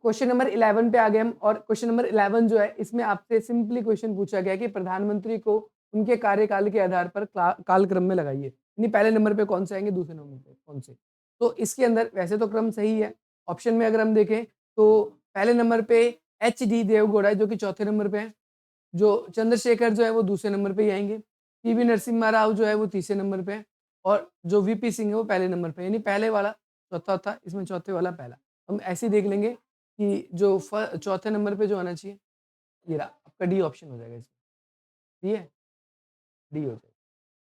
Question number 11 पे आ गए हम, और क्वेश्चन नंबर 11 जो है इसमें आपसे सिंपली क्वेश्चन पूछा गया कि प्रधानमंत्री को उनके कार्यकाल के आधार पर कालक्रम में लगाइए, यानी पहले नंबर पे कौन से आएंगे, दूसरे नंबर पे कौन से। तो इसके अंदर वैसे तो क्रम सही है, ऑप्शन में अगर हम देखें तो पहले नंबर पे HD देवगौड़ा है जो कि चौथे नंबर पे है, जो चंद्रशेखर जो है वो दूसरे नंबर पे ही आएंगे, PV नरसिम्हा राव जो है वो तीसरे नंबर पे है, और जो VP सिंह है वो पहले नंबर पे, यानी पहले वाला चौथा था, इसमें चौथे वाला पहला। हम ऐसे ही देख लेंगे कि जो चौथे नंबर पे जो आना चाहिए ये रहा, आपका डी ऑप्शन हो जाएगा इसमें। ठीक है, डी हो जाएगा।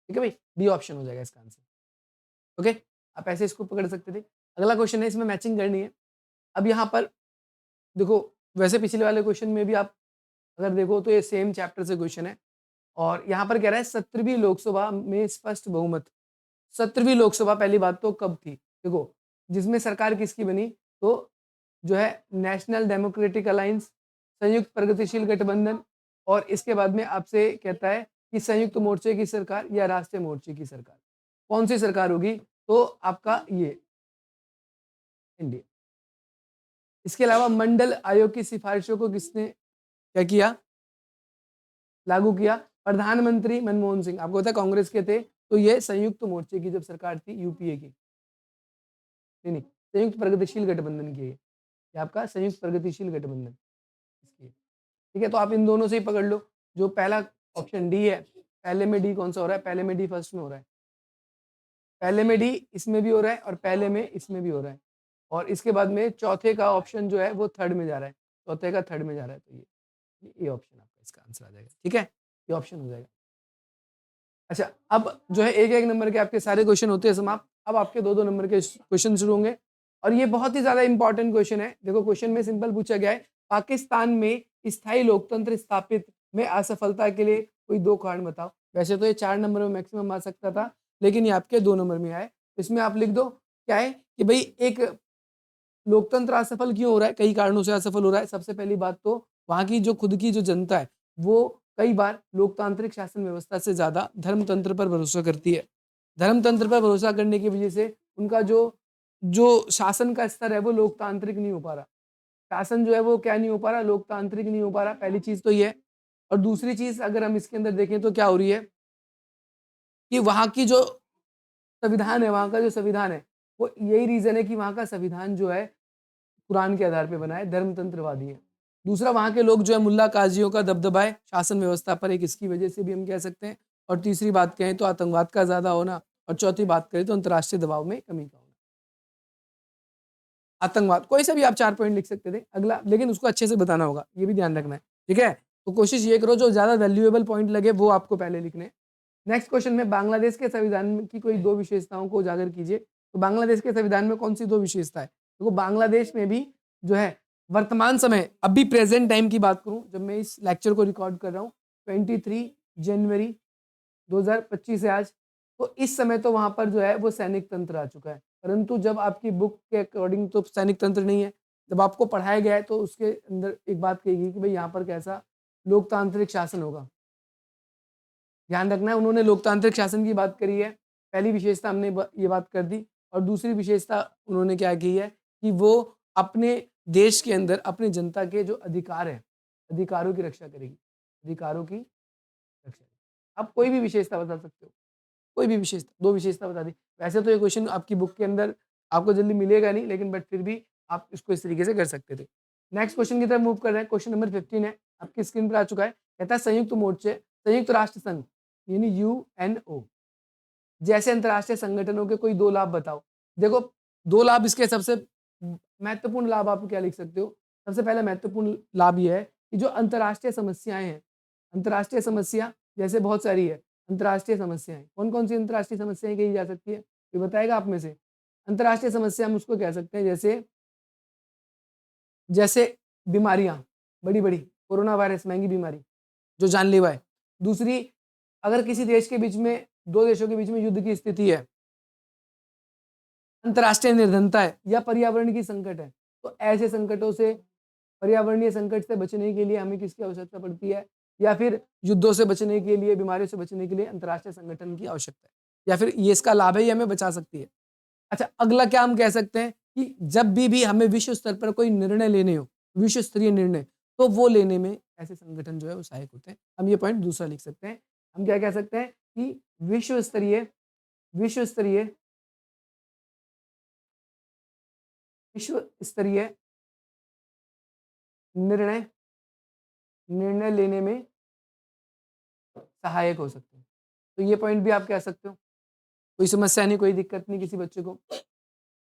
ठीक है भाई, डी ऑप्शन हो जाएगा इसका आंसर। ओके, आप ऐसे इसको पकड़ सकते थे। अगला क्वेश्चन है, इसमें मैचिंग करनी है। अब यहाँ पर देखो, वैसे पिछले वाले क्वेश्चन में भी आप अगर देखो तो ये सेम चैप्टर से क्वेश्चन है, और यहाँ पर कह रहा है 17वीं लोकसभा में स्पष्ट बहुमत। 17वीं लोकसभा पहली बात तो कब थी, देखो जिसमें सरकार किसकी बनी, तो जो है नेशनल डेमोक्रेटिक अलायंस, संयुक्त प्रगतिशील गठबंधन, और इसके बाद में आपसे कहता है कि संयुक्त मोर्चे की सरकार या राष्ट्रीय मोर्चे की सरकार, कौन सी सरकार होगी, तो आपका ये इंडिया। इसके अलावा मंडल आयोग की सिफारिशों को किसने क्या किया, लागू किया, प्रधानमंत्री मनमोहन सिंह, आपको पता है कांग्रेस के थे, तो ये संयुक्त मोर्चे की जब सरकार थी यूपीए की, नहीं संयुक्त प्रगतिशील गठबंधन की है, ये आपका संयुक्त प्रगतिशील गठबंधन इसकी है। ठीक है, तो आप इन दोनों से ही पकड़ लो, जो पहला ऑप्शन डी है, पहले में डी कौन सा हो रहा है, पहले में डी फर्स्ट में हो रहा है, पहले में डी इसमें भी हो रहा है, और पहले में इसमें भी हो रहा है, और इसके बाद में चौथे का ऑप्शन जो है वो थर्ड में जा रहा है, चौथे का थर्ड में जा रहा है, तो ये ऑप्शन आपका इसका आंसर आ जाएगा। ठीक है, ये ऑप्शन हो जाएगा। अच्छा, अब जो है एक एक नंबर के आपके सारे क्वेश्चन होते हैं समाप्त, अब आपके दो दो नंबर के क्वेश्चन शुरू होंगे, और ये बहुत ही ज्यादा इंपॉर्टेंट क्वेश्चन है। देखो क्वेश्चन में सिंपल पूछा गया है, पाकिस्तान में स्थायी लोकतंत्र स्थापित में असफलता के लिए कोई दो कारण बताओ। वैसे तो ये 4 नंबर में मैक्सिमम आ सकता था, लेकिन ये आपके 2 नंबर में आए, इसमें आप लिख दो क्या है कि भाई एक लोकतंत्र असफल क्यों हो रहा है, कई कारणों से असफल हो रहा है। सबसे पहली बात तो वहां की जो खुद की जो जनता है वो कई बार लोकतांत्रिक शासन व्यवस्था से ज्यादा धर्मतंत्र पर भरोसा करती है। धर्मतंत्र पर भरोसा करने की वजह से उनका जो जो शासन का स्तर है वो लोकतांत्रिक नहीं हो पा रहा, शासन जो है वो क्या नहीं हो पा रहा, लोकतांत्रिक नहीं हो पा रहा, पहली चीज तो ये है। और दूसरी चीज अगर हम इसके अंदर देखें तो क्या हो रही है कि वहां की जो संविधान है, वहां का जो संविधान है वो यही रीजन है कि वहां का संविधान जो है कुरान के आधार पे बना है, धर्मतंत्रवादी है। दूसरा, वहां के लोग जो है मुल्ला काजियों का दबदबा है शासन व्यवस्था पर, एक इसकी वजह से भी हम कह सकते हैं। और तीसरी बात कहें तो आतंकवाद का ज्यादा होना, और चौथी बात करें तो अंतर्राष्ट्रीय दबाव में कमी का होना। आतंकवाद, कोई सा भी आप 4 पॉइंट लिख सकते थे अगला, लेकिन उसको अच्छे से बताना होगा, ये भी ध्यान रखना है। ठीक है, तो कोशिश ये करो जो ज्यादा वैल्यूएबल पॉइंट लगे वो आपको पहले लिखने। नेक्स्ट क्वेश्चन में बांग्लादेश के संविधान की कोई दो विशेषताओं को उजागर कीजिए। तो बांग्लादेश के संविधान में कौन सी दो विशेषता है, तो बांग्लादेश में भी जो है वर्तमान समय, अभी प्रेजेंट टाइम की बात करूं, जब मैं इस लेक्चर को रिकॉर्ड कर रहा हूं 23 जनवरी 2025 से आज, तो इस समय तो वहां पर जो है वो सैनिक तंत्र आ चुका है। परंतु जब आपकी बुक के अकॉर्डिंग तो सैनिक तंत्र नहीं है, जब आपको पढ़ाया गया है तो उसके अंदर एक बात कही कि भाई यहाँ पर कैसा लोकतांत्रिक शासन होगा। ध्यान रखना है, उन्होंने लोकतांत्रिक शासन की बात करी है, पहली विशेषता हमने ये बात कर दी। और दूसरी विशेषता उन्होंने क्या की है कि वो अपने देश के अंदर अपनी जनता के जो अधिकार है, अधिकारों की रक्षा करेगी, अधिकारों की रक्षा। आप कोई भी विशेषता बता सकते हो, कोई भी विशेषता, दो विशेषता बता दी। वैसे तो ये क्वेश्चन आपकी बुक के अंदर आपको जल्दी मिलेगा नहीं, लेकिन बट फिर भी आप इसको इस तरीके से कर सकते थे। नेक्स्ट क्वेश्चन की तरफ मूव कर रहे हैं। क्वेश्चन नंबर 15 है, आपकी स्क्रीन पर आ चुका है। कहता है संयुक्त मोर्चे, संयुक्त राष्ट्र संघ यानी यूएनओ जैसे अंतरराष्ट्रीय संगठनों के कोई दो लाभ बताओ। देखो दो लाभ, इसके सबसे महत्वपूर्ण लाभ आप क्या लिख सकते हो। सबसे पहला महत्वपूर्ण लाभ यह है कि जो अंतरराष्ट्रीय समस्याएं हैं, अंतरराष्ट्रीय समस्या जैसे बहुत सारी है अंतरराष्ट्रीय समस्याएं, कौन कौन सी अंतरराष्ट्रीय समस्याएं कही जा सकती है, ये बताएगा आप में से। अंतरराष्ट्रीय समस्या हम उसको कह सकते हैं जैसे जैसे बीमारियां, बड़ी बड़ी कोरोना वायरस महंगी बीमारी जो जानलेवा है। दूसरी, अगर किसी देश के बीच में, दो देशों के बीच में युद्ध की स्थिति है, अंतरराष्ट्रीय निर्धनता है, या पर्यावरण की संकट है, तो ऐसे संकटों से, पर्यावरणीय संकट से बचने के लिए हमें किसकी आवश्यकता पड़ती है, या फिर युद्धों से बचने के लिए, बीमारियों से बचने के लिए अंतरराष्ट्रीय संगठन की आवश्यकता है, या फिर ये इसका लाभ है, ये हमें बचा सकती है। अच्छा, अगला क्या हम कह सकते हैं कि जब भी हमें विश्व स्तर पर कोई निर्णय लेने हो, विश्व स्तरीय निर्णय, तो वो लेने में ऐसे संगठन जो है वो सहायक होते हैं। हम ये पॉइंट दूसरा लिख सकते हैं। हम क्या कह सकते हैं कि विश्व स्तरीय विश्व स्तरीय विश्व स्तरीय निर्णय निर्णय लेने में सहायक हो सकते हैं। तो ये पॉइंट भी आप कह सकते हो। कोई समस्या नहीं, कोई दिक्कत नहीं किसी बच्चे को।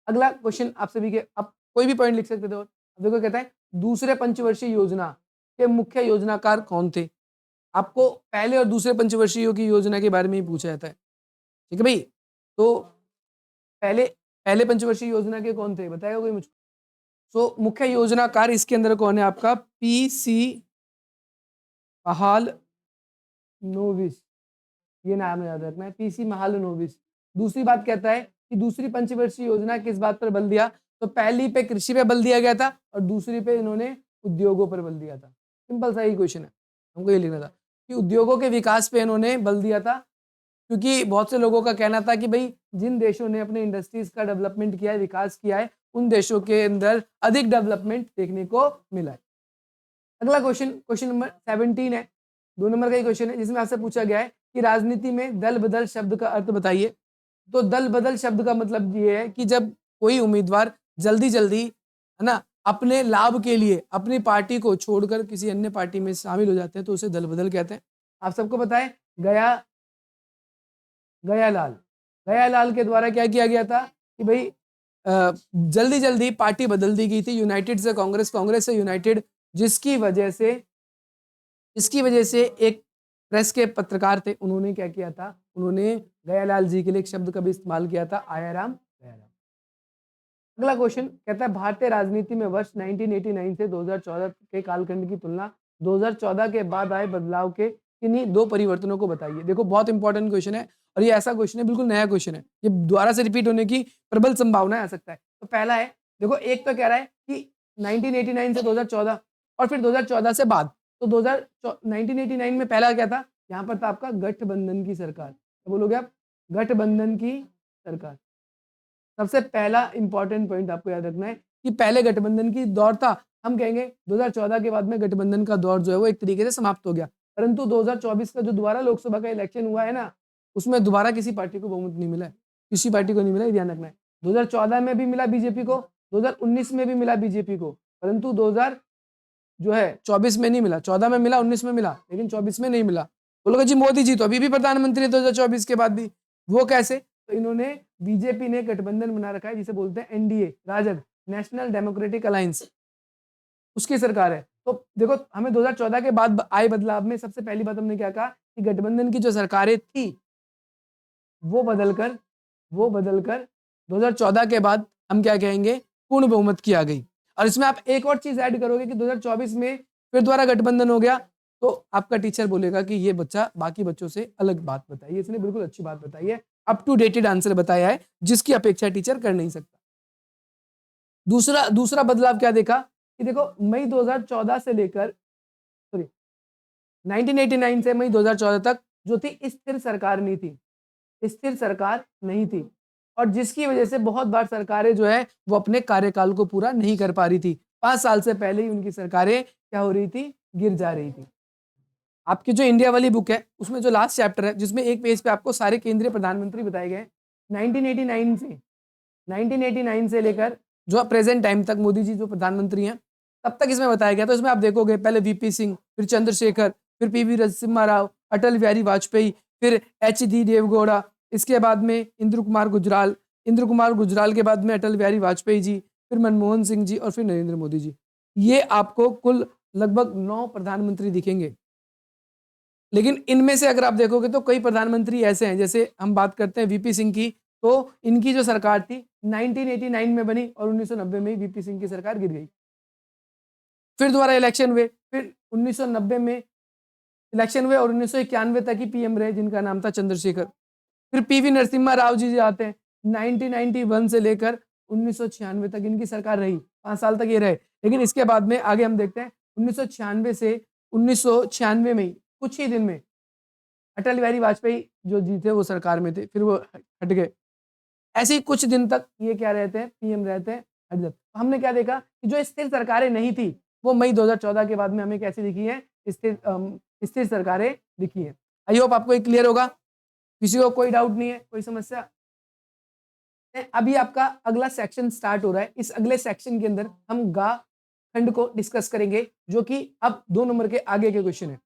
अगला क्वेश्चन आप सभी के, आप कोई भी पॉइंट लिख सकते थे। और अब देखो कहता है दूसरे पंचवर्षीय योजना के मुख्य योजनाकार कौन थे? आपको पहले और दूसरे पंचवर्षीय की योजना के बारे में ही पूछा जाता है। ठीक है भाई? तो पहले पहले पंचवर्षीय योजना के कौन थे? बताएगा कोई मुझको? सो मुख्य योजनाकार इसके अंदर कौन है आपका? पीसी महालनोबिस, ये नाम याद रखना है, पीसी महालनोबिस। दूसरी बात कहता है कि दूसरी पंचवर्षीय योजना किस बात पर बल दिया? तो पहली पे कृषि पे बल दिया गया था और दूसरी पे इन्होंने उद्योगों पर बल दिया था। सिंपल सा ही क्वेश्चन है, हमको ये लिखना था कि उद्योगों के विकास पे इन्होंने बल दिया था, क्योंकि बहुत से लोगों का कहना था कि भाई जिन देशों ने अपने इंडस्ट्रीज का डेवलपमेंट किया है, विकास किया है, उन देशों के अंदर अधिक डेवलपमेंट देखने को मिला है। अगला क्वेश्चन, क्वेश्चन नंबर 17 है, 2 नंबर का ही क्वेश्चन है, जिसमें आपसे पूछा गया है कि राजनीति में दल बदल शब्द का अर्थ बताइए। तो दल बदल शब्द का मतलब ये है कि जब कोई उम्मीदवार जल्दी जल्दी, है ना, अपने लाभ के लिए अपनी पार्टी को छोड़कर किसी अन्य पार्टी में शामिल हो जाते हैं तो उसे दल बदल कहते हैं। आप सबको पता है गयालाल के द्वारा क्या किया गया था कि भाई जल्दी जल्दी पार्टी बदल दी गई थी, यूनाइटेड से कांग्रेस, कांग्रेस से यूनाइटेड, जिसकी वजह से एक प्रेस के पत्रकार थे, उन्होंने क्या किया था, उन्होंने गयालाल जी के लिए एक शब्द का भी इस्तेमाल किया था, आयाराम गयालाल। अगला क्वेश्चन कहता है भारतीय राजनीति में वर्ष 1989 से 2014 के कालखंड की तुलना 2014 के बाद आए बदलाव के किन्हीं 2 परिवर्तनों को बताइए। देखो बहुत इंपॉर्टेंट क्वेश्चन है और ये ऐसा क्वेश्चन है, बिल्कुल नया क्वेश्चन है, ये दोबारा से रिपीट होने की प्रबल संभावना आ सकता है। तो पहला है, देखो एक तो कह रहा है कि 1989 से 2014 और फिर 2014 से बाद। तो 1989 में पहला क्या था? यहाँ पर था आपका गठबंधन की सरकार। तो बोलोगे आप गठबंधन की सरकार। सबसे पहला इंपॉर्टेंट पॉइंट आपको याद रखना है कि पहले गठबंधन की दौर था, हम कहेंगे 2014 के बाद में गठबंधन का दौर जो है वो एक तरीके से समाप्त हो गया, परंतु 2024 का जो दोबारा लोकसभा का इलेक्शन हुआ है ना, उसमें दोबारा किसी पार्टी को बहुमत नहीं मिला है, किसी पार्टी को नहीं मिला, ध्यान रखना है। 2014 में भी मिला बीजेपी को, 2019 में भी मिला बीजेपी को, परंतु 2024 में नहीं मिला। 14 में मिला, 19 में मिला, लेकिन 24 में नहीं मिला। बोलोगे जी मोदी जी तो अभी भी प्रधानमंत्री है 2024 के बाद भी, वो कैसे? तो इन्होंने, बीजेपी ने गठबंधन बना रखा है जिसे बोलते हैं NDA, RJD, National Democratic Alliance, उसकी सरकार है। तो देखो हमें 2014 के बाद आए बदलाव में सबसे पहली बात हमने क्या कहा कि गठबंधन की जो सरकारें थी वो बदलकर 2014 के बाद हम क्या कहेंगे, पूर्ण बहुमत की आ गई। और इसमें आप एक और चीज ऐड करोगे कि 2024 में फिर दोबारा गठबंधन हो गया, तो आपका टीचर बोलेगा कि ये बच्चा बाकी बच्चों से अलग बात बताई है, इसने बिल्कुल अच्छी बात बताई है, अप टू डेटेड आंसर बताया है, जिसकी अपेक्षा टीचर कर नहीं सकता। दूसरा बदलाव क्या देखा कि देखो मई 2014 से लेकर 1989 से मई 2014 तक जो थी स्थिर सरकार नहीं थी, स्थिर सरकार नहीं थी, और जिसकी वजह से बहुत बार सरकारें जो है वो अपने कार्यकाल को पूरा नहीं कर पा रही थी। 5 साल से पहले ही उनकी सरकारें क्या हो रही थी, गिर जा रही थी। आपकी जो इंडिया वाली बुक है उसमें जो लास्ट चैप्टर है, जिसमें एक पेज पे आपको सारे केंद्रीय प्रधानमंत्री बताए गए 1989 से लेकर जो प्रेजेंट टाइम तक मोदी जी जो प्रधानमंत्री हैं तब तक इसमें बताया गया। तो इसमें आप देखोगे पहले वीपी सिंह, फिर चंद्रशेखर, फिर पीवी नरसिम्हा राव, अटल बिहारी वाजपेयी, फिर एच.डी. देवगौड़ा, इसके बाद में इंद्र कुमार गुजराल के बाद में अटल बिहारी वाजपेयी जी, फिर मनमोहन सिंह जी और फिर नरेंद्र मोदी जी। ये आपको कुल लगभग 9 प्रधानमंत्री दिखेंगे। लेकिन इनमें से अगर आप देखोगे तो कई प्रधानमंत्री ऐसे हैं, जैसे हम बात करते हैं वीपी सिंह की, तो इनकी जो सरकार थी 1989 में बनी और 1990 में ही वीपी सिंह की सरकार गिर गई। फिर दोबारा इलेक्शन हुए, फिर 1990 में इलेक्शन हुए और 1991 तक ही पीएम रहे, जिनका नाम था चंद्रशेखर। फिर पीवी नरसिम्हा राव जी आते हैं, 1991 से लेकर 1996 तक इनकी सरकार रही, 5 साल तक ये रहे। लेकिन इसके बाद में आगे हम देखते हैं 1996 से 1996 में ही कुछ ही दिन में अटल बिहारी वाजपेयी जो जी थे वो सरकार में थे, फिर वो हट गए। ऐसे ही कुछ दिन तक ये क्या रहते हैं, पीएम रहते हैं हट जाता। तो हमने क्या देखा कि जो स्थिर सरकारें नहीं थी वो मई 2014 के बाद में हमें कैसी दिखी है, स्थिर सरकारें दिखी है। आई होप आपको ये क्लियर होगा, किसी को कोई डाउट नहीं है, कोई समस्या। अभी आपका अगला सेक्शन स्टार्ट हो रहा है। इस अगले सेक्शन के अंदर हम गा खंड को डिस्कस करेंगे, जो कि अब 2 नंबर के आगे के क्वेश्चन है।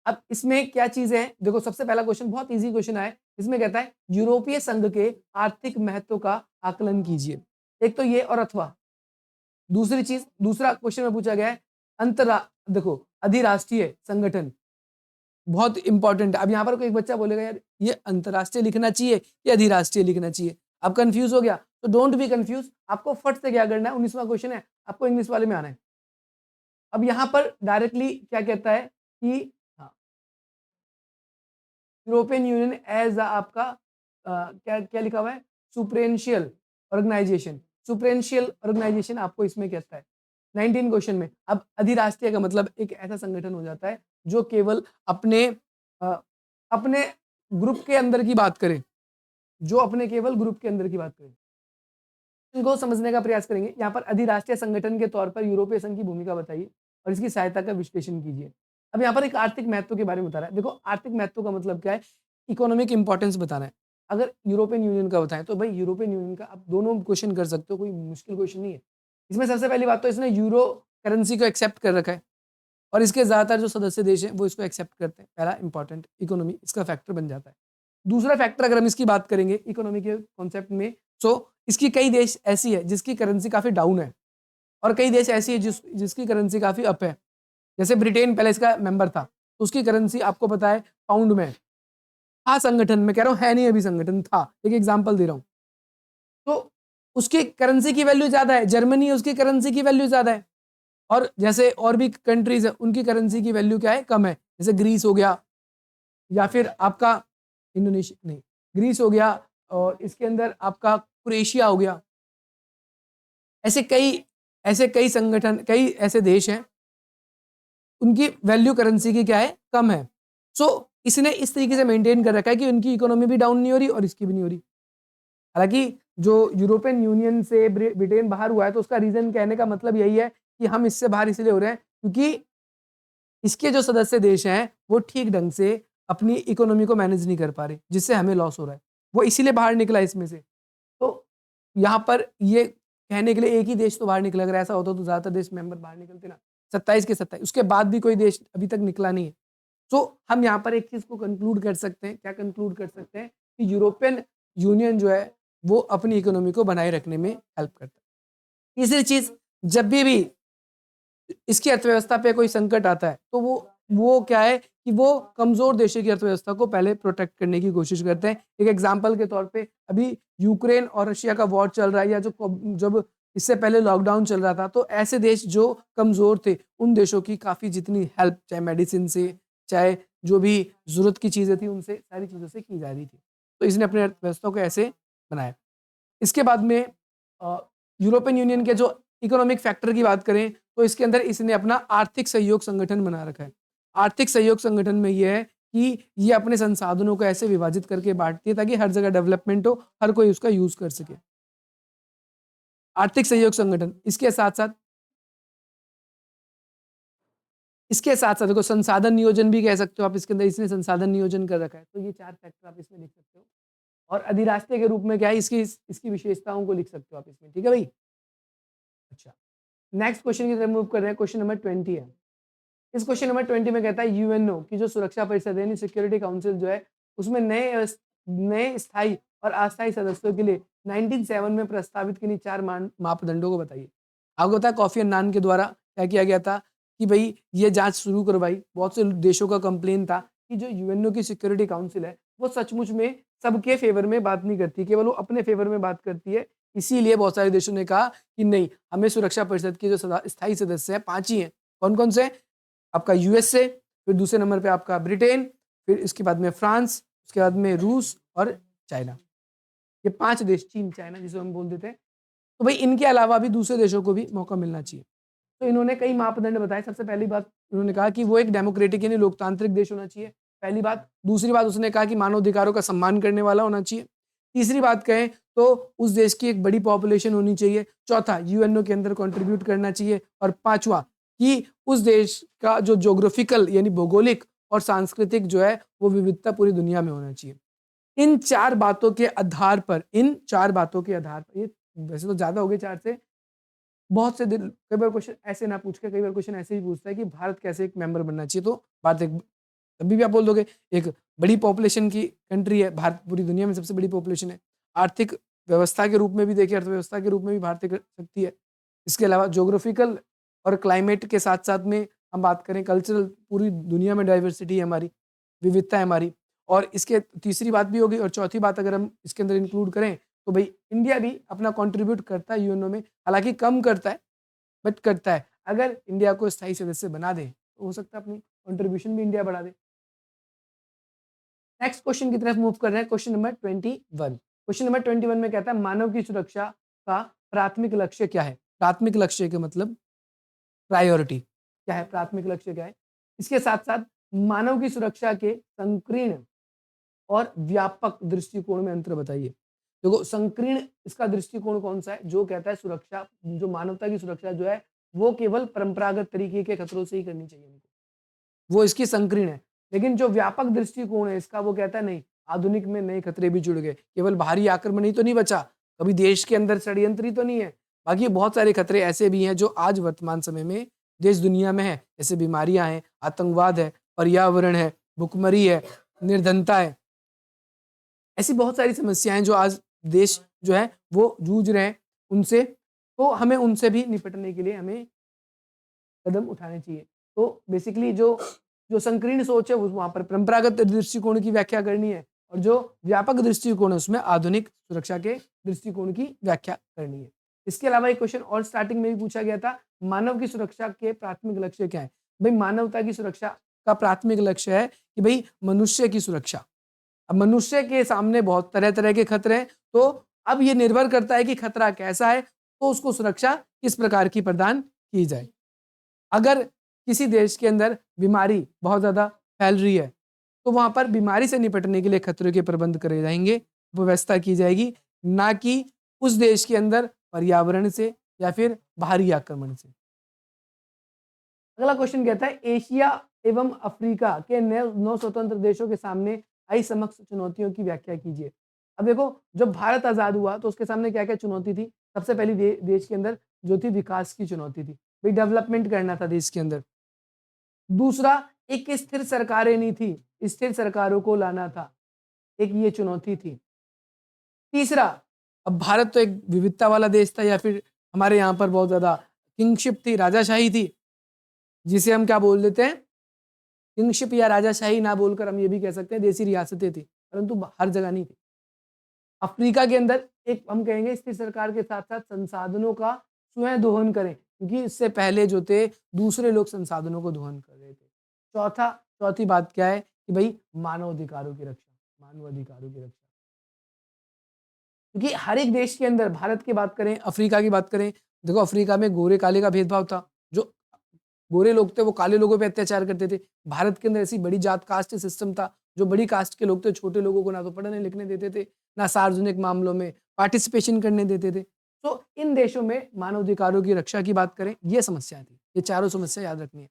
अब इसमें क्या चीजें हैं, देखो सबसे पहला क्वेश्चन बहुत इजी क्वेश्चन है। इसमें कहता है यूरोपीय संघ के आर्थिक महत्व का आकलन कीजिए। एक तो ये और अथवा। दूसरी चीज, दूसरा क्वेश्चन में पूछा गया है देखो अधिराष्ट्रीय संगठन, बहुत इंपॉर्टेंट है। अब यहाँ पर कोई एक बच्चा बोलेगा यार ये अंतरराष्ट्रीय लिखना चाहिए या अधिराष्ट्रीय लिखना चाहिए, आप कंफ्यूज हो गया तो डोंट बी कंफ्यूज। आपको फट से क्या करना है, 19वां क्वेश्चन है, आपको इंग्लिश वाले में आना है। अब यहाँ पर डायरेक्टली क्या कहता है कि यूरोपियन यूनियन एज आपका क्या क्या लिखा हुआ है, सुपरेंशियल ऑर्गेनाइजेशन। सुपरेंशियल ऑर्गेनाइजेशन आपको इसमें कहता है 19 क्वेश्चन में। अब अधिराष्ट्रीय का मतलब एक ऐसा संगठन हो जाता है जो केवल अपने अपने ग्रुप के अंदर की बात करे, जो अपने केवल ग्रुप के अंदर की बात करे। इनको समझने का प्रयास करेंगे। यहाँ पर अधिराष्ट्रीय संगठन के तौर पर यूरोपीय संघ की भूमिका बताइए और इसकी सहायता का विश्लेषण कीजिए। अब यहाँ पर एक आर्थिक महत्व के बारे में बता रहा है। देखो आर्थिक महत्व का मतलब क्या है, इकोनॉमिक इंपॉर्टेंस बताना है। अगर यूरोपियन यूनियन का बताएं तो भाई यूरोपियन यूनियन का आप दोनों क्वेश्चन कर सकते हो, कोई मुश्किल क्वेश्चन नहीं है। इसमें सबसे पहली बात तो इसने यूरो करेंसी को एक्सेप्ट कर रखा है और इसके ज्यादातर जो सदस्य देश हैं वो इसको एक्सेप्ट करते हैं। पहला इंपॉर्टेंट, इकोनॉमी इसका फैक्टर बन जाता है। दूसरा फैक्टर अगर हम इसकी बात करेंगे इकोनॉमी के कॉन्सेप्ट में, तो इसकी कई देश ऐसी है जिसकी करेंसी काफी डाउन है और कई देश ऐसी है जिसकी करेंसी काफी अप है। जैसे ब्रिटेन पहले इसका मेंबर था तो उसकी करेंसी आपको पता है पाउंड में था। संगठन में कह रहा हूं, है नहीं अभी, संगठन था, एक एग्जांपल दे रहा हूं। तो उसकी करेंसी की वैल्यू ज्यादा है, जर्मनी है उसकी करेंसी की वैल्यू ज्यादा है, और जैसे और भी कंट्रीज है उनकी करेंसी की वैल्यू क्या है, कम है। जैसे ग्रीस हो गया या फिर आपका इंडोनेशिया नहीं, ग्रीस हो गया और इसके अंदर आपका क्रोएशिया हो गया। ऐसे कई संगठन, कई ऐसे देश हैं उनकी वैल्यू करेंसी की क्या है, कम है। सो इसने इस तरीके से मेंटेन कर रखा है कि उनकी इकोनॉमी भी डाउन नहीं हो रही और इसकी भी नहीं हो रही। हालांकि जो यूरोपियन यूनियन से ब्रिटेन बाहर हुआ है तो उसका रीजन कहने का मतलब यही है कि हम इससे बाहर इसलिए हो रहे हैं क्योंकि इसके जो सदस्य देश हैं वो ठीक ढंग से अपनी इकोनॉमी को मैनेज नहीं कर पा रहे, जिससे हमें लॉस हो रहा है। वो इसीलिए बाहर निकला इसमें से। तो यहाँ पर ये कहने के लिए एक ही देश तो बाहर निकला, अगर ऐसा होता तो ज्यादातर देश मेंबर बाहर निकलते ना, 27 के 27, उसके बाद भी कोई देश अभी तक निकला नहीं है। तो हम यहाँ पर एक चीज को कंक्लूड कर सकते हैं, क्या कंक्लूड कर सकते हैं कि यूरोपियन यूनियन जो है वो अपनी इकोनॉमी को बनाए रखने में हेल्प करता है। तीसरी चीज, जब भी इसकी अर्थव्यवस्था पे कोई संकट आता है तो वो क्या है कि वो कमजोर देशों की अर्थव्यवस्था को पहले प्रोटेक्ट करने की कोशिश करते हैं। एक एग्जांपल के तौर पे अभी यूक्रेन और रशिया का वॉर चल रहा है, या जब इससे पहले लॉकडाउन चल रहा था, तो ऐसे देश जो कमजोर थे उन देशों की काफी जितनी हेल्प, चाहे मेडिसिन से, चाहे जो भी जरूरत की चीजें थी, उनसे सारी चीजों से की जा रही थी। तो इसने अपनी अर्थव्यवस्था को ऐसे बनाया। इसके बाद में यूरोपियन यूनियन के जो इकोनॉमिक फैक्टर की बात करें तो इसके अंदर इसने अपना आर्थिक सहयोग संगठन बना रखा है। आर्थिक सहयोग संगठन में यह है कि ये अपने संसाधनों को ऐसे विभाजित करके बांटती है ताकि हर जगह डेवलपमेंट हो, हर कोई उसका यूज कर सके। आर्थिक सहयोग संगठन, इसके साथ साथ देखो संसाधन नियोजन भी कह सकते हो आप, इसके अंदर इसने संसाधन नियोजन कर रखा है। तो ये 4 फैक्टर आप इसमें लिख सकते हो। और अधिराष्ट्रीय के रूप में क्या है, इसकी विशेषताओं को लिख सकते हो आप इसमें। ठीक है भाई। अच्छा, नेक्स्ट क्वेश्चन की तरफ मूव कर रहे हैं। क्वेश्चन नंबर 20 है। इस क्वेश्चन नंबर 20 में कहता है यूएनओ की जो सुरक्षा परिषद है, सिक्योरिटी काउंसिल जो है, उसमें नए स्थायी और अस्थायी सदस्यों के लिए 1907 में प्रस्तावित किन्हीं 4 मापदंडों को बताइए। आपको पता है कॉफी अन्नान के द्वारा क्या किया गया था कि भाई ये जांच शुरू करवाई। बहुत से देशों का कंप्लेन था कि जो यूएनओ की सिक्योरिटी काउंसिल है वो सचमुच में सबके फेवर में बात नहीं करती, केवल वो अपने फेवर में बात करती है। इसीलिए बहुत सारे देशों ने कहा कि नहीं, हमें सुरक्षा परिषद के जो स्थायी सदस्य हैं 5 ही हैं। कौन कौन से? आपका यूएसए, फिर दूसरे नंबर पे आपका ब्रिटेन, फिर इसके बाद में फ्रांस, उसके बाद में रूस और चाइना। ये 5 देश, चीन, चाइना जिसे हम बोल देते हैं। तो भाई इनके अलावा भी दूसरे देशों को भी मौका मिलना चाहिए। तो इन्होंने कई मापदंड बताए। सबसे पहली बात उन्होंने कहा कि वो एक डेमोक्रेटिक यानी लोकतांत्रिक देश होना चाहिए, पहली बात। दूसरी बात उसने कहा कि मानव अधिकारों का सम्मान करने वाला होना चाहिए। तीसरी बात कहें तो उस देश की एक बड़ी पॉपुलेशन होनी चाहिए। चौथा, यूएनओ के अंदर कंट्रीब्यूट करना चाहिए। और पांचवा, कि उस देश का जो ज्योग्राफिकल यानी भौगोलिक और सांस्कृतिक जो है वो विविधता पूरी दुनिया में होना चाहिए। इन 4 बातों के आधार पर ये वैसे तो ज़्यादा हो गए 4 से, बहुत से दिन कई बार क्वेश्चन ऐसे ना पूछ के कई बार क्वेश्चन ऐसे ही पूछता है कि भारत कैसे एक मेंबर बनना चाहिए, तो भारत एक तभी भी आप बोल दोगे एक बड़ी पॉपुलेशन की कंट्री है, भारत पूरी दुनिया में सबसे बड़ी पॉपुलेशन है। आर्थिक व्यवस्था के रूप में भी देखें, अर्थव्यवस्था के रूप में भी भारत एक शक्ति है। इसके अलावा ज्योग्राफिकल और क्लाइमेट के साथ-साथ में हम बात करें कल्चरल, पूरी दुनिया में डाइवर्सिटी है हमारी, विविधता है हमारी। और इसके तीसरी बात भी होगी और चौथी बात अगर हम इसके अंदर इंक्लूड करें, तो भई इंडिया भी अपना कंट्रीब्यूट करता है यूएनओ में, हालाँकि कम करता है, बट करता है। अगर इंडिया को स्थायी सदस्य बना दें, तो हो सकता है अपनी कंट्रीब्यूशन भी इंडिया बढ़ा दे। नेक्स्ट क्वेश्चन की तरफ मूव कर रहे हैं, क्वेश्चन नंबर 21। क्वेश्चन नंबर 21 में कहता है मानव की सुरक्षा का प्राथमिक लक्ष्य क्या है? प्राथमिक लक्ष्य का मतलब प्रायोरिटी क्या है? प्राथमिक लक्ष्य क्या है? इसके साथ-साथ मानव की सुरक्षा के संकीर्ण और व्यापक दृष्टिकोण में अंतर बताइए। देखो संकीर्ण इसका दृष्टिकोण कौन-सा है? जो कहता है सुरक्षा, जो मानवता की सुरक्षा जो है, वो केवल परंपरागत तरीके के खतरों से ही करनी चाहिए हमको। वो इसकी संकीर्ण है। लेकिन जो व्यापक दृष्टिकोण है इसका, वो कहता है नहीं, आधुनिक में नए खतरे भी जुड़ गए। केवल बाहरी आक्रमण ही तो नहीं बचा, कभी देश के अंदर षड्यंत्र ही तो नहीं है। बाकी बहुत सारे खतरे ऐसे भी हैं जो आज वर्तमान समय में देश दुनिया में है। जैसे बीमारियां हैं, आतंकवाद है, पर्यावरण है, भुखमरी है, निर्धनता है। ऐसी बहुत सारी समस्याएं जो आज देश जो है वो जूझ रहे हैं उनसे, तो हमें उनसे भी निपटने के लिए हमें कदम उठाने चाहिए। तो बेसिकली जो जो संकीर्ण सोच है वहाँ पर परंपरागत दृष्टिकोण की व्याख्या करनी है और जो व्यापक दृष्टिकोण है उसमें आधुनिक सुरक्षा के दृष्टिकोण की व्याख्या करनी है। इसके अलावा एक क्वेश्चन और स्टार्टिंग में भी पूछा गया था, मानव की सुरक्षा के प्राथमिक लक्ष्य क्या है? भाई मानवता की सुरक्षा का प्राथमिक लक्ष्य है कि भाई मनुष्य की सुरक्षा। अब मनुष्य के सामने बहुत तरह-तरह के खतरे हैं, तो अब ये निर्भर करता है कि खतरा कैसा है, तो उसको सुरक्षा किस प्रकार की प्रदान की जाए। अगर किसी देश के अंदर बीमारी बहुत ज़्यादा फैल रही है, तो वहाँ पर बीमारी से निपटने के लिए खतरों के प्रबंध करे जाएँगे, व्यवस्था की जाएगी, ना कि उस देश के अंदर पर्यावरण से या फिर बाहरी आक्रमण से। अगला क्वेश्चन कहता है एशिया एवं अफ्रीका के 9 स्वतंत्र देशों के सामने आई समक्ष चुनौतियों की व्याख्या कीजिए। अब देखो जब भारत आज़ाद हुआ तो उसके सामने क्या-क्या चुनौती थी? सबसे पहली देश के अंदर जो थी विकास की चुनौती थी। भाई डेवलपमेंट करना था देश के अंदर। दूसरा, एक स्थिर सरकारें नहीं थी, स्थिर सरकारों को लाना था। एक ये चुनौती थी। तीसरा, अब भारत तो एक विविधता वाला देश था या फिर हमारे यहाँ पर बहुत ज़्यादा किंगशिप थी, राजाशाही थी, जिसे हम क्या बोल देते हैं, किंगशिप या राजाशाही ना बोलकर हम ये भी कह सकते हैं देसी रियासतें थी, परंतु हर जगह नहीं थी। अफ्रीका के अंदर एक हम कहेंगे स्थिर सरकार के साथ-साथ संसाधनों का स्वयं दोहन करें, क्योंकि इससे पहले जो थे दूसरे लोग संसाधनों को दोहन कर रहे थे। चौथी बात क्या है कि भई मानव अधिकारों की रक्षा, मानव अधिकारों की रक्षा। क्योंकि हर एक देश के अंदर भारत की बात करें, अफ्रीका की बात करें, देखो अफ्रीका में गोरे-काले का भेदभाव था। जो गोरे लोग थे वो काले लोगों पे अत्याचार करते थे। भारत के अंदर ऐसी बड़ी जात कास्ट सिस्टम था, जो बड़ी कास्ट के लोग थे, छोटे लोगों को ना तो पढ़ने लिखने देते थे, ना सार्वजनिक मामलों में पार्टिसिपेशन करने देते थे। तो इन देशों में मानव अधिकारों की रक्षा की बात करें, ये समस्याएँ थी। ये चारों समस्या याद रखनी है।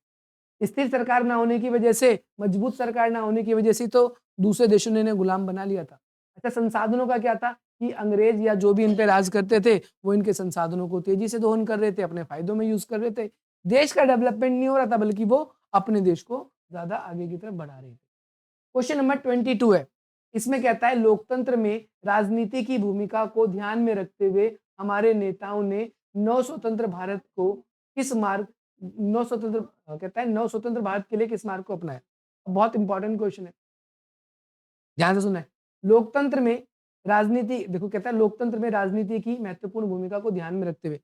स्थिर सरकार ना होने की वजह से, मजबूत सरकार ना होने की वजह से तो दूसरे देशों ने इन्हें गुलाम बना लिया था। अच्छा संसाधनों का क्या था कि अंग्रेज या जो भी इन पे राज करते थे, वो इनके संसाधनों को तेजी से दोहन कर रहे थे, अपने फायदों में यूज़ कर रहे थे। देश का डेवलपमेंट नहीं हो रहा था बल्कि वो अपने देश को ज़्यादा आगे की तरफ बढ़ा रहे थे। क्वेश्चन नंबर 22 है। इसमें कहता है लोकतंत्र में राजनीति की भूमिका को ध्यान में रखते हुए हमारे नेताओं ने नव स्वतंत्र भारत को किस मार्ग नव स्वतंत्र कहता है नव स्वतंत्र भारत के लिए किस मार्ग को अपनाया? बहुत इंपॉर्टेंट क्वेश्चन है। ध्यान से सुनना है। लोकतंत्र में राजनीति देखो कहता है लोकतंत्र में राजनीति की महत्वपूर्ण भूमिका को ध्यान में रखते हुए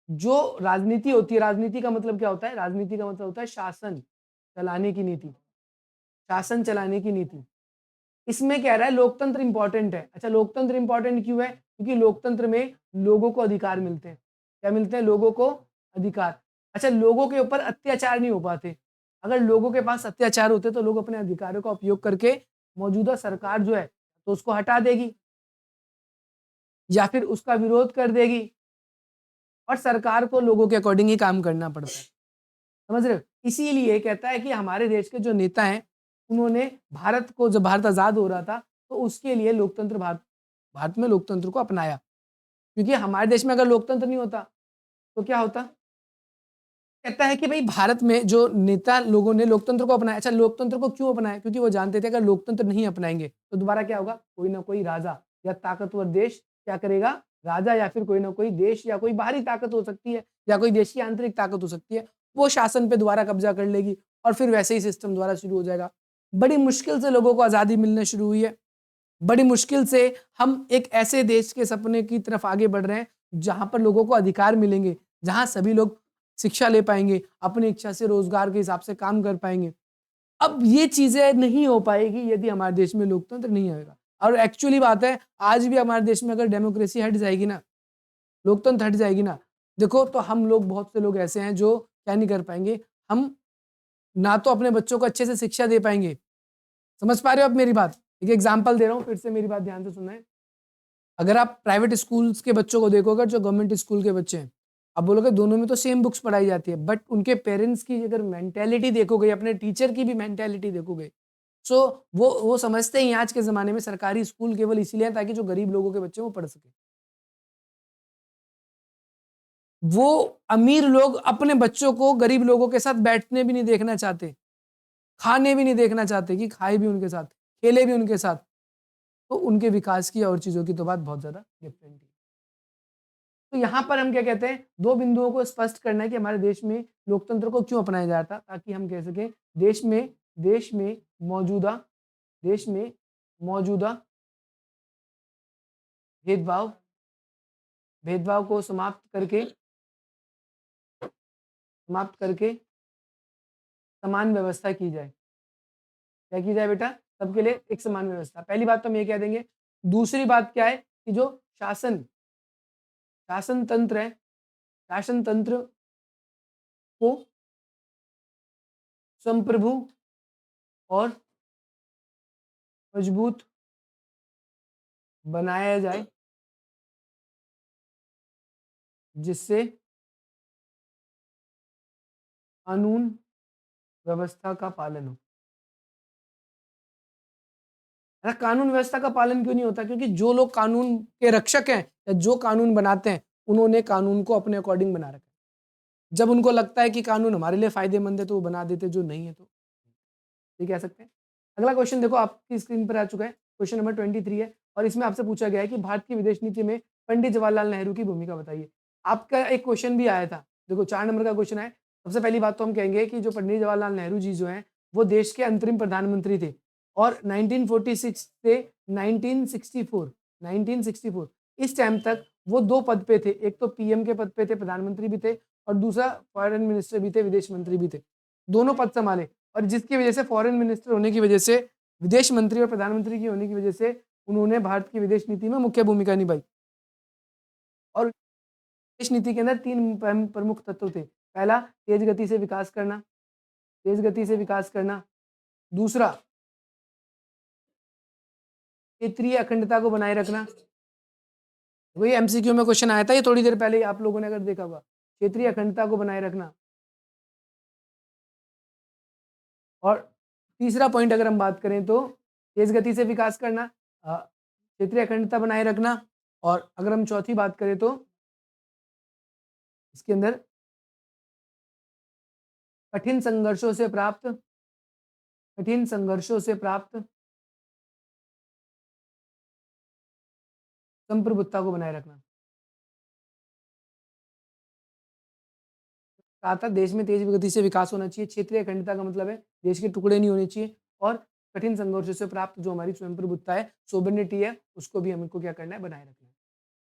जो राजनीति होती है, राजनीति का मतलब क्या होता है? राजनीति का मतलब होता है शासन चलाने की नीति, शासन चलाने की नीति। इसमें कह रहा है लोकतंत्र इंपॉर्टेंट है। अच्छा लोकतंत्र इंपॉर्टेंट क्यों है? क्योंकि लोकतंत्र में लोगों को अधिकार मिलते हैं। क्या मिलते हैं? लोगों को अधिकार। अच्छा लोगों के ऊपर अत्याचार नहीं हो पाते। अगर लोगों के पास अत्याचार होते तो लोग अपने अधिकारों का उपयोग करके मौजूदा सरकार जो है तो उसको हटा देगी। या फिर उसका विरोध कर देगी, और सरकार को लोगों के अकॉर्डिंग ही काम करना पड़ता है। समझ रहे हो? इसीलिए कहता है कि हमारे देश के जो नेता हैं, उन्होंने भारत को, जब भारत आज़ाद हो रहा था, तो उसके लिए लोकतंत्र, भारत भारत में लोकतंत्र को अपनाया। क्योंकि हमारे देश में अगर लोकतंत्र नहीं होता, तो क्या होता? कहता है कि भई भारत में जो नेता लोगों ने लोकतंत्र को अपनाया। अच्छा, लोकतंत्र को क्यों अपनाया? क्योंकि वो जानते थे अगर लोकतंत्र नहीं अपनाएँगे, तो दोबारा क्या होगा? कोई ना कोई राजा या ताकतवर देश क्या करेगा? राजा या फिर कोई ना कोई देश या कोई बाहरी ताकत हो सकती है, या कोई देश की आंतरिक ताकत हो सकती है, वो शासन पे दोबारा कब्जा कर लेगी, और फिर वैसे ही सिस्टम दोबारा शुरू हो जाएगा। बड़ी मुश्किल से लोगों को आज़ादी मिलना शुरू हुई है। बड़ी मुश्किल से हम एक ऐसे देश के सपने की तरफ आगे बढ़ रहे हैं, जहाँ पर लोगों को अधिकार मिलेंगे, जहाँ सभी लोग शिक्षा ले पाएँगे, अपनी इच्छा से रोज़गार के हिसाब से काम कर पाएँगे। अब ये चीज़ें नहीं हो पाएगी यदि हमारे देश में लोकतंत्र नहीं आएगा। और एक्चुअली बात है, आज भी हमारे देश में अगर डेमोक्रेसी हट जाएगी ना, लोकतंत्र हट जाएगी ना, देखो तो हम लोग, बहुत से लोग ऐसे हैं जो क्या नहीं कर पाएँगे, हम ना तो अपने बच्चों को अच्छे से शिक्षा दे पाएँगे। समझ पा रहे हो आप मेरी बात? एक एग्ज़ाम्पल दे रहा हूँ, फिर से मेरी बात ध्यान से सुनना है। अगर आप प्राइवेट स्कूल्स के बच्चों को देखोगे, जो गवर्नमेंट स्कूल के बच्चे हैं, आप बोलोगे दोनों में तो सेम बुक्स पढ़ाई जाती है, बट उनके पेरेंट्स की अगर मेंटालिटी देखोगे, अपने टीचर की भी मेंटालिटी देखोगे, सो वो समझते हैं आज के ज़माने में सरकारी स्कूल केवल इसीलिए है ताकि जो गरीब लोगों के बच्चे हैं वो पढ़ सकें। वो अमीर लोग अपने बच्चों को गरीब लोगों के साथ बैठने भी नहीं देखना चाहते, खाने भी नहीं देखना चाहते कि खाए भी उनके साथ, खेले भी उनके साथ। तो उनके विकास की और चीज़ों की तो बात बहुत ज़्यादा डिफरेंट है। तो यहाँ पर हम क्या कहते हैं, 2 बिंदुओं को स्पष्ट करना है कि हमारे देश में लोकतंत्र को क्यों अपनाया जाता, ताकि हम कह सकें देश में मौजूदा देश में मौजूदा भेदभाव भेदभाव को समाप्त करके समान व्यवस्था की जाए। क्या की जाए बेटा? सबके लिए एक समान व्यवस्था। पहली बात तो हम ये कह देंगे। दूसरी बात क्या है कि जो शासन शासन तंत्र है, शासन तंत्र को संप्रभु और मजबूत बनाया जाए, जिससे कानून व्यवस्था का पालन हो। ऐसा कानून व्यवस्था का पालन क्यों नहीं होता? क्योंकि जो लोग कानून के रक्षक हैं या जो कानून बनाते हैं, उन्होंने कानून को अपने अकॉर्डिंग बना रखा है। जब उनको लगता है कि कानून हमारे लिए फ़ायदेमंद है, तो वो बना देते हैं, जो नहीं है तो ये कह सकते हैं। अगला क्वेश्चन देखो, आपकी स्क्रीन पर आ चुका है। क्वेश्चन नंबर 23 है, और इसमें आपसे पूछा गया है कि भारत की विदेश नीति में पंडित जवाहरलाल नेहरू की भूमिका बताइए। आपका एक क्वेश्चन भी आया था। देखो 4 नंबर का क्वेश्चन है। सबसे पहली बात तो हम कहेंगे कि जो पंडित जवाहरलाल नेहरू जी जो हैं, वो देश के अंतरिम प्रधानमंत्री थे, और 1946 से 1964 इस टाइम तक वो 2 पद पे थे। एक तो पीएम के पद पे थे, प्रधानमंत्री भी थे, और दूसरा फॉरेन मिनिस्टर भी थे, विदेश मंत्री भी थे। दोनों पद संभाले, और जिसकी वजह से फॉरेन मिनिस्टर होने की वजह से, विदेश मंत्री और प्रधानमंत्री की होने की वजह से, उन्होंने भारत की विदेश नीति में मुख्य भूमिका निभाई। और विदेश नीति के अंदर 3 प्रमुख तत्व थे। पहला, तेज गति से विकास करना, तेज गति से विकास करना। दूसरा, क्षेत्रीय अखंडता को बनाए रखना। वही एमसीक्यू में क्वेश्चन आया था, ये थोड़ी देर पहले ही आप लोगों ने अगर देखा होगा। क्षेत्रीय अखंडता को बनाए रखना। और तीसरा पॉइंट अगर हम बात करें तो तेज गति से विकास करना, क्षेत्रीय अखंडता बनाए रखना, और अगर हम चौथी बात करें तो इसके अंदर कठिन संघर्षों से प्राप्त कठिन संघर्षों से प्राप्त संप्रभुता को बनाए रखना। कहा था देश में तेज गति से विकास होना चाहिए, क्षेत्रीय अखंडता का मतलब है देश के टुकड़े नहीं होने चाहिए, और कठिन संघर्षों से प्राप्त जो हमारी स्वयं प्रभुत्ता है, सोबर्निटी है, उसको भी हमको क्या करना है, बनाए रखना है।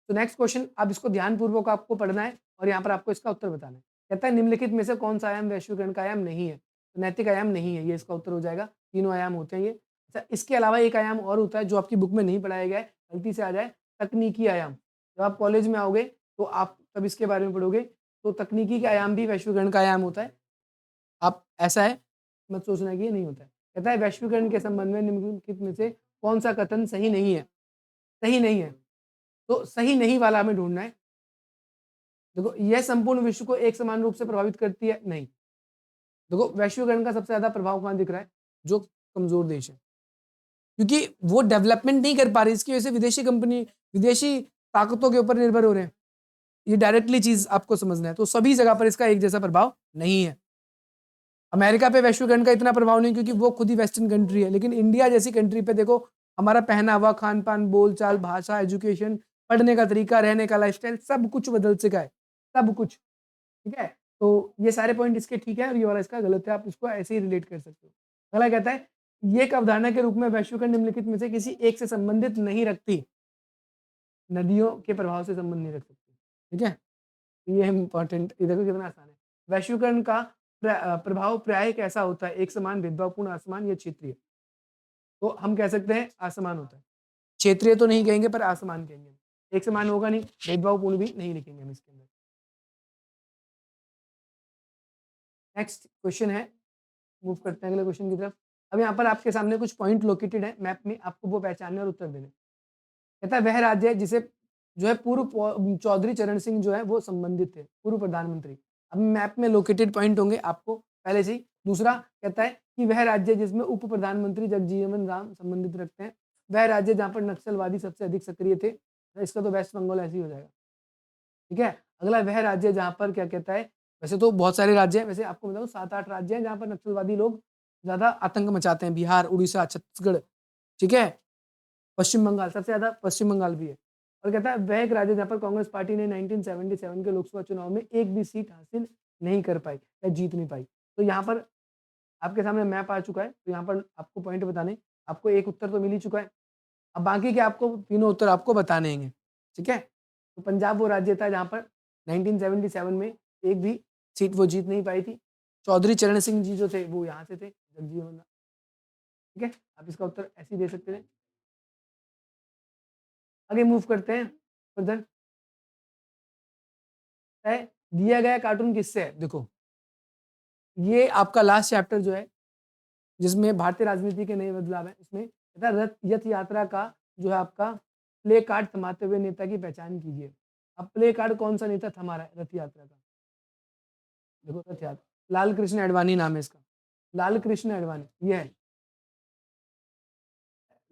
तो नेक्स्ट क्वेश्चन, अब इसको ध्यानपूर्वक आपको पढ़ना है, और यहाँ पर आपको इसका उत्तर बताना है। कहता है निम्नलिखित में से कौन सा आयाम वैश्वीकरण का आयाम नहीं है? तो नैतिक आयाम नहीं है, ये इसका उत्तर हो जाएगा। तीनों आयाम होते हैं ये। अच्छा, इसके अलावा एक आयाम और होता है जो आपकी बुक में नहीं पढ़ाया गया है, गलती से आ जाए, तकनीकी आयाम। जब आप कॉलेज में आओगे तो आप तब इसके बारे में पढ़ोगे। तो तकनीकी का आयाम भी वैश्वीकरण का आयाम होता है। आप ऐसा है, मत सोचना कि ये नहीं होता है। कहता है वैश्वीकरण के संबंध में निम्नलिखित में से कौन सा कथन सही नहीं है? सही नहीं है। तो सही नहीं वाला हमें ढूंढना है। देखो, यह संपूर्ण विश्व को एक समान रूप से प्रभावित करती है? नहीं। देखो, वैश्वीकरण का सबसे ज्यादा प्रभाव कहाँ दिख रहा है? जो कमजोर देश है, क्योंकि वो डेवलपमेंट नहीं कर पा रही, इसकी वजह से विदेशी कंपनी, विदेशी ताकतों के ऊपर निर्भर हो रहे हैं। ये डायरेक्टली चीज आपको समझना है। तो सभी जगह पर इसका एक जैसा प्रभाव नहीं है। अमेरिका पे वैश्वीकरण का इतना प्रभाव नहीं, क्योंकि वो खुद ही वेस्टर्न कंट्री है। लेकिन इंडिया जैसी कंट्री पे देखो, हमारा पहनावा, खान पान, बोलचाल, भाषा, एजुकेशन, पढ़ने का तरीका, रहने का लाइफस्टाइल, सब कुछ बदल चुका है, सब कुछ। ठीक है, तो ये सारे पॉइंट इसके ठीक है और ये वाला इसका गलत है। आप इसको ऐसे ही रिलेट कर सकते हो। अगला कहता है, ये एक अवधारणा के रूप में वैश्वीकरण निम्नलिखित में से किसी एक से संबंधित नहीं रखती। नदियों के प्रभाव से संबंध नहीं रख सकती। ठीक है, ये इंपॉर्टेंट, ये देखो कितना आसान है। वैश्वीकरण का प्रभाव प्राय कैसा होता है? एक समान, भेदभावपूर्ण, असमान या क्षेत्रीय? तो हम कह सकते हैं असमान होता है। क्षेत्रीय तो नहीं कहेंगे, पर असमान कहेंगे। एक समान होगा नहीं, भेदभावपूर्ण भी नहीं लिखेंगे हम इसके अंदर। नेक्स्ट क्वेश्चन है, मूव करते हैं अगले क्वेश्चन की तरफ। अब यहाँ पर आपके सामने कुछ पॉइंट लोकेटेड है मैप में, आपको वो पहचानने और उत्तर देने। कहता है, वह राज्य है जिसे जो है पूर्व चौधरी चरण सिंह जो है वो संबंधित थे, पूर्व प्रधानमंत्री। अब मैप में लोकेटेड पॉइंट होंगे आपको पहले से ही। दूसरा कहता है कि वह राज्य जिसमें उप प्रधानमंत्री जगजीवन राम संबंधित रखते हैं। वह राज्य जहाँ पर नक्सलवादी सबसे अधिक सक्रिय थे। इसका तो वेस्ट बंगाल ऐसे ही हो जाएगा। ठीक है, अगला, वह राज्य जहाँ पर क्या कहता है, वैसे तो बहुत सारे राज्य हैं, वैसे आपको बताऊं 7-8 राज्य हैं जहाँ पर नक्सलवादी लोग ज्यादा आतंक मचाते हैं। बिहार, उड़ीसा, छत्तीसगढ़, ठीक है, पश्चिम बंगाल, सबसे ज्यादा पश्चिम बंगाल भी है। और कहता है, वह एक राज्य जहाँ पर कांग्रेस पार्टी ने 1977 के लोकसभा चुनाव में एक भी सीट हासिल नहीं कर पाई या जीत नहीं पाई। तो यहाँ पर आपके सामने मैप आ चुका है, तो यहाँ पर आपको पॉइंट बताने, आपको एक उत्तर तो मिल ही चुका है। अब बाकी के आपको तीनों उत्तर आपको बताने हैं। ठीक है, तो पंजाब वो राज्य था जहाँ पर 1977 में एक भी सीट वो जीत नहीं पाई थी। चौधरी चरण सिंह जी जो थे वो यहाँ से थे, जगजीवन राम। ठीक है, आप इसका उत्तर ऐसे ही दे सकते थे। आगे मूव करते हैं फर्दर। दिया गया कार्टून किससे है? देखो, ये आपका लास्ट चैप्टर जो है जिसमें भारतीय राजनीति के नए बदलाव है, इसमें रथ यथ यात्रा का जो है आपका प्ले कार्ड थमाते हुए नेता की पहचान कीजिए। अब प्ले कार्ड कौन सा नेता थमा रहा है रथ यात्रा का? देखो, रथ यात्रा, लाल कृष्ण आडवाणी नाम है इसका। लाल कृष्ण आडवाणी, ये है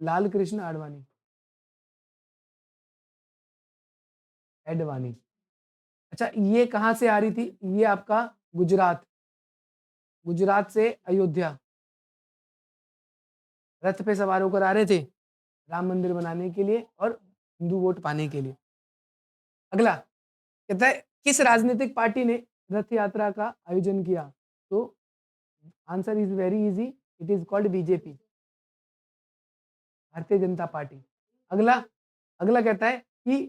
लाल कृष्ण आडवाणी, एडवाणी। अच्छा, ये कहाँ से आ रही थी? ये आपका गुजरात, गुजरात से अयोध्या रथ पे सवार होकर आ रहे थे राम मंदिर बनाने के लिए और हिंदू वोट पाने के लिए। अगला कहता है, किस राजनीतिक पार्टी ने रथ यात्रा का आयोजन किया? तो answer is very easy, it is called BJP, Bharatiya Janata party. अगला, अगला कहता है कि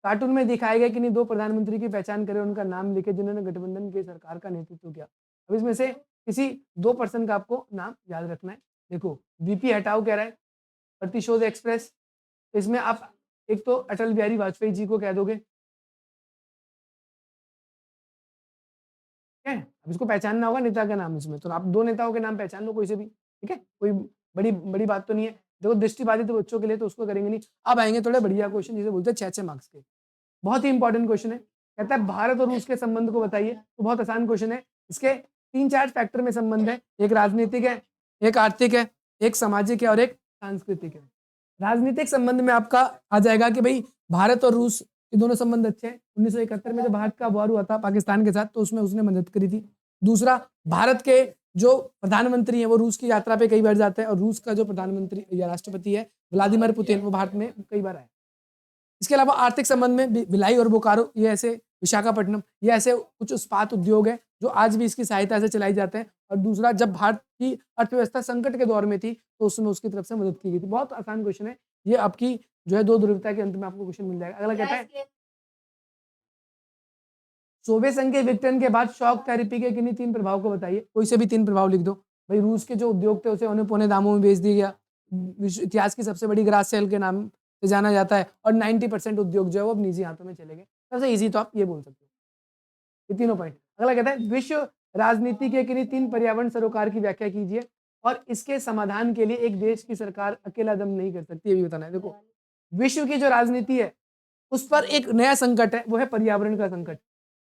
कार्टून में दिखाए गए कि नहीं दो प्रधानमंत्री की पहचान करें, उनका नाम लिखे जिन्होंने गठबंधन की सरकार का नेतृत्व किया। अब इसमें से किसी दो पर्सन का आपको नाम याद रखना है। देखो, बीपी हटाओ कह रहा है, प्रतिशोध एक्सप्रेस, इसमें आप एक तो अटल बिहारी वाजपेयी जी को कह दोगे। है, अब इसको पहचानना होगा नेता का नाम इसमें, तो आप दो नेताओं के नाम पहचान लो कोई से भी। ठीक है, कोई बड़ी बड़ी बात तो नहीं है। देखो, दृष्टिबाधित बच्चों के लिए तो उसको करेंगे नहीं। अब आएंगे थोड़े बढ़िया क्वेश्चन जिसे बोलते हैं 6-6 मार्क्स के। बहुत ही इंपॉर्टेंट क्वेश्चन है। कहता है, भारत और रूस के संबंध को बताइए। तो बहुत आसान क्वेश्चन है। इसके 3-4 फैक्टर में संबंध है, एक राजनीतिक है, एक आर्थिक है, एक सामाजिक है और एक सांस्कृतिक है। राजनीतिक संबंध में आपका आ जाएगा कि भाई भारत और रूस ये दोनों संबंध अच्छे हैं। 1971 में जब भारत का वॉर हुआ था पाकिस्तान के साथ, तो उसमें उसने मदद करी थी। दूसरा, भारत के जो प्रधानमंत्री हैं वो रूस की यात्रा पे कई बार जाते हैं और रूस का जो प्रधानमंत्री या राष्ट्रपति है व्लादिमीर पुतिन, वो भारत में कई बार आए। इसके अलावा आर्थिक संबंध में भिलाई और बोकारो, ये ऐसे विशाखापट्टनम, ये ऐसे कुछ इस्पात उद्योग है जो आज भी इसकी सहायता से चलाई जाते हैं। और दूसरा, जब भारत की अर्थव्यवस्था संकट के दौर में थी तो उसमें उसकी तरफ से मदद की गई थी। बहुत आसान क्वेश्चन है ये, आपकी जो है 2 ध्रुवता के अंत में आपको क्वेश्चन मिल जाएगा। अगला कहता है, सोवियत संघ के विघटन के बाद शॉक थेरेपी के किन्हीं 3 प्रभाव को बताइए। कोई से भी 3 प्रभाव लिख दो। भाई, रूस के जो उद्योग थे उसे औने पौने दामों में बेच दिया गया। विश्व इतिहास की सबसे बड़ी ग्रास सेल के नाम से जाना जाता है और 90% उद्योग जो है वो अब निजी हाथों में चले गए। सबसे इजी तो आप ये बोल सकते हो, ये तीनों पॉइंट। अगला कहता है, विश्व राजनीति के किन्हीं 3 पर्यावरण सरोकार की व्याख्या कीजिए और इसके समाधान के लिए एक देश की सरकार अकेला दम नहीं कर सकती, ये भी बताना है। देखो, विश्व की जो राजनीति है उस पर एक नया संकट है, वो है पर्यावरण का संकट।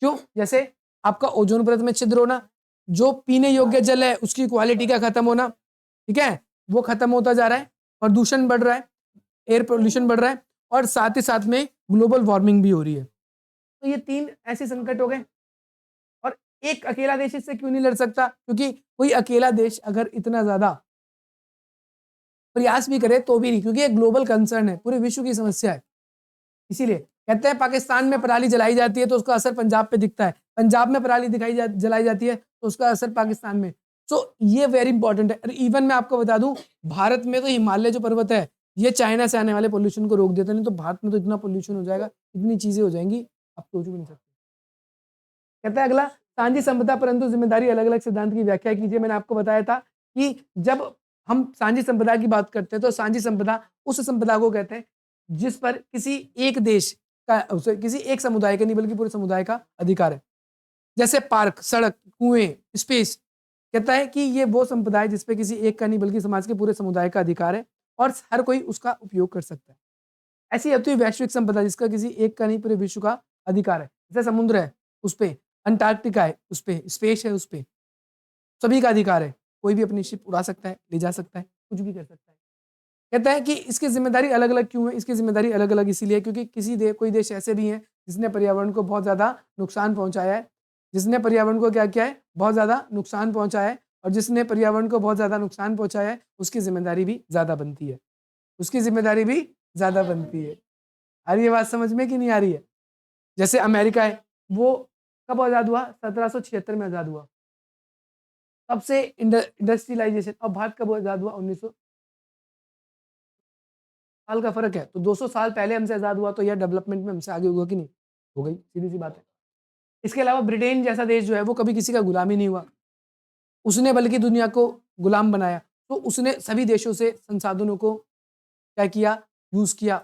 क्यों? जैसे आपका ओजोन परत में छिद्र होना, जो पीने योग्य जल है उसकी क्वालिटी का खत्म होना, ठीक है, वो खत्म होता जा रहा है, प्रदूषण बढ़ रहा है, एयर पोल्यूशन बढ़ रहा है, और साथ ही साथ में ग्लोबल वार्मिंग भी हो रही है। तो ये 3 ऐसे संकट हो गए, और एक अकेला देश इससे क्यों नहीं लड़ सकता? क्योंकि कोई अकेला देश अगर इतना ज्यादा प्रयास भी करे तो भी नहीं, क्योंकि ये ग्लोबल कंसर्न है, पूरे विश्व की समस्या है। इसीलिए कहते हैं पाकिस्तान में पराली जलाई जाती है तो उसका असर पंजाब पे दिखता है, पंजाब में पराली जलाई जाती है तो उसका असर पाकिस्तान में। सो ये वेरी इंपॉर्टेंट है। इवन मैं आपको बता दूं, भारत में तो हिमालय जो पर्वत है ये चाइना से आने वाले पोल्यूशन को रोक देता, नहीं तो भारत में तो इतना पोल्यूशन हो जाएगा, इतनी चीजें हो जाएंगी, आप सोच भी नहीं सकते। कहता है अगला, सांझी संपदा परंतु जिम्मेदारी अलग अलग सिद्धांत की व्याख्या कीजिए। मैंने आपको बताया था कि जब हम सांझी संपदा की बात करते हैं तो सांझी संपदा उस संपदा को कहते हैं जिस पर किसी एक देश का, किसी एक समुदाय का नहीं बल्कि पूरे समुदाय का अधिकार है। जैसे पार्क, सड़क, कुएं, स्पेस, कहता है कि ये वो संपदा है जिसपे किसी एक का नहीं बल्कि समाज के पूरे समुदाय का अधिकार है और हर कोई उसका उपयोग कर सकता है। ऐसी होती है वैश्विक संपदा जिसका किसी एक का नहीं पूरे विश्व का अधिकार है। जैसे समुद्र है उस पे, अंटार्कटिका है उस पे, स्पेस है उस पे, सभी का अधिकार है, कोई भी अपनी शिप उड़ा सकता है, ले जा सकता है, कुछ भी कर सकता है। कहता है कि इसकी जिम्मेदारी अलग अलग क्यों है? इसकी जिम्मेदारी अलग अलग इसीलिए क्योंकि कोई देश ऐसे भी हैं जिसने पर्यावरण को बहुत ज्यादा नुकसान पहुंचाया है, जिसने पर्यावरण को क्या किया है, बहुत ज्यादा नुकसान पहुंचाया है, और जिसने पर्यावरण को बहुत ज्यादा नुकसान पहुंचाया है उसकी जिम्मेदारी भी ज्यादा बनती है, उसकी जिम्मेदारी भी ज्यादा बनती है। आ रही है बात समझ में कि नहीं आ रही है? जैसे अमेरिका है, वो कब आजाद हुआ? 1776 में आजाद हुआ, तब से इंडस्ट्रियलाइजेशन। और भारत कब आजाद हुआ? 1900 साल का फर्क है, तो 200 साल पहले हमसे आजाद हुआ, तो यह डेवलपमेंट में हमसे आगे हुआ कि नहीं? हो गई, सीधी सी बात है। इसके अलावा ब्रिटेन जैसा देश जो है वो कभी किसी का गुलाम ही नहीं हुआ, उसने बल्कि दुनिया को गुलाम बनाया। तो उसने सभी देशों से संसाधनों को क्या किया? यूज किया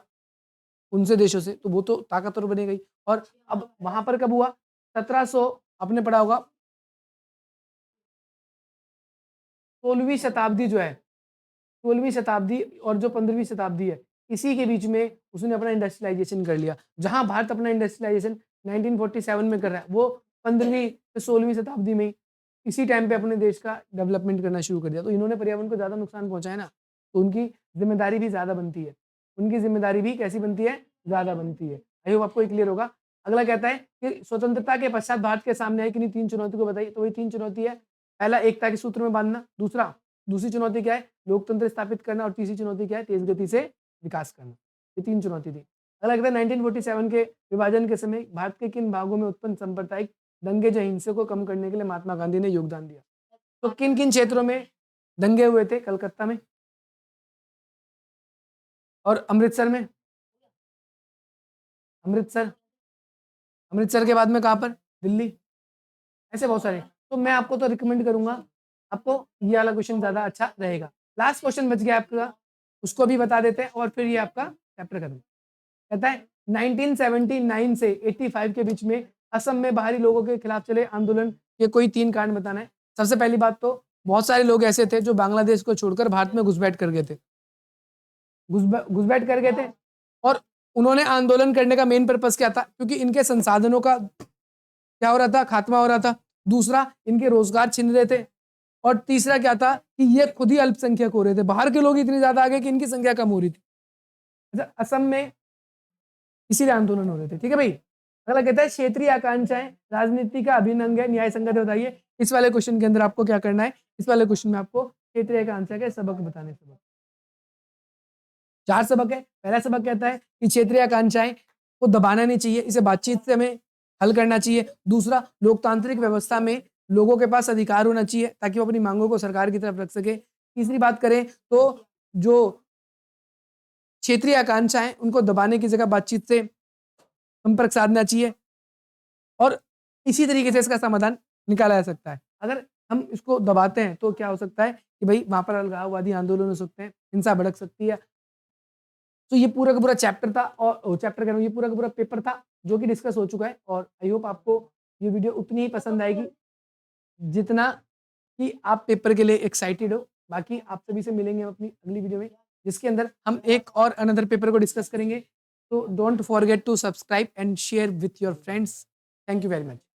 उनसे देशों से, तो वो तो ताकतवर बनी गई। और अब वहां पर कब हुआ? 1700, आपने पढ़ा होगा, 16वीं शताब्दी जो है, 16वीं शताब्दी और जो 15वीं शताब्दी है, इसी के बीच में उसने अपना इंडस्ट्रियलाइजेशन कर लिया। जहां भारत अपना इंडस्ट्रियलाइजेशन 1947 में कर रहा है, वो 15वीं से 16वीं शताब्दी में इसी टाइम पे अपने देश का डेवलपमेंट करना शुरू कर दिया। तो इन्होंने पर्यावरण को ज्यादा नुकसान पहुंचाया ना, तो उनकी जिम्मेदारी भी ज्यादा बनती है, उनकी जिम्मेदारी भी कैसी बनती है? ज्यादा बनती है। आई होप आपको क्लियर होगा। अगला कहता है कि स्वतंत्रता के पश्चात भारत के सामने आई कि नहीं 3 चुनौती को बताइए। तो वही 3 चुनौती है, पहला एकता के सूत्र में बांधना, दूसरी चुनौती क्या है? लोकतंत्र स्थापित करना, और तीसरी चुनौती क्या है? तेज गति से विकास करना। ये 3 चुनौती थी। अगला कहता है 1947 के विभाजन के समय भारत के किन भागों में उत्पन्न सांप्रदायिक दंगे या हिंसा को कम करने के लिए महात्मा गांधी ने योगदान दिया? तो किन किन क्षेत्रों में दंगे हुए थे? कलकत्ता में और अमृतसर में। अमृतसर, अमृतसर के बाद में कहाँ पर? दिल्ली। ऐसे बहुत सारे। तो मैं आपको तो रिकमेंड करूंगा, आपको ये वाला क्वेश्चन ज्यादा अच्छा रहेगा। लास्ट क्वेश्चन बच गया आपका, उसको भी बता देते हैं और फिर ये आपका चैप्टर खत्म। कहता है 1979 से 85 के बीच में असम में बाहरी लोगों के खिलाफ चले आंदोलन के कोई 3 कारण बताना है। सबसे पहली बात तो बहुत सारे लोग ऐसे थे जो बांग्लादेश को छोड़कर भारत में घुसपैठ कर गए थे, घुसपैठ कर गए थे। और उन्होंने आंदोलन करने का मेन पर्पस क्या था? क्योंकि इनके संसाधनों का क्या हो रहा था? खात्मा हो रहा था। दूसरा, इनके रोजगार छिन रहे थे। और तीसरा क्या था कि ये खुद ही अल्पसंख्यक हो रहे थे, बाहर के लोग इतने ज्यादा आ गए कि इनकी संख्या कम हो रही थी। अच्छा, असम में इसीलिए आंदोलन हो रहे थे। ठीक है भाई। अगला कहता है क्षेत्रीय आकांक्षाएं राजनीति का अभिन्न अंग है, न्याय संगत है, बताइए। इस वाले क्वेश्चन के अंदर आपको क्या करना है? इस वाले क्वेश्चन में आपको क्षेत्रीय आकांक्षा के सबक बताने। सबक 4 सबक है। पहला सबक कहता है कि क्षेत्रीय आकांक्षाएं को दबाना नहीं चाहिए, इसे बातचीत से हमें हल करना चाहिए। दूसरा, लोकतांत्रिक व्यवस्था में लोगों के पास अधिकार होना चाहिए ताकि वो अपनी मांगों को सरकार की तरफ रख सके। तीसरी बात करें तो जो क्षेत्रीय आकांक्षाएं उनको दबाने की जगह बातचीत से संपर्क साधना चाहिए, और इसी तरीके से इसका समाधान निकाला जा सकता है। अगर हम इसको दबाते हैं तो क्या हो सकता है कि भाई वहां पर अलगाववादी आंदोलन हो सकते हैं, हिंसा भड़क सकती है। तो ये पूरा का पूरा चैप्टर था, और चैप्टर कह रहा हूँ, ये पूरा का पूरा पेपर था जो कि डिस्कस हो चुका है। और आई होप आपको ये वीडियो उतनी ही पसंद आएगी जितना कि आप पेपर के लिए एक्साइटेड हो। बाकी आप सभी से मिलेंगे अपनी अगली वीडियो में, जिसके अंदर हम एक और अनदर पेपर को डिस्कस करेंगे। So don't forget to subscribe and share with your friends. Thank you very much.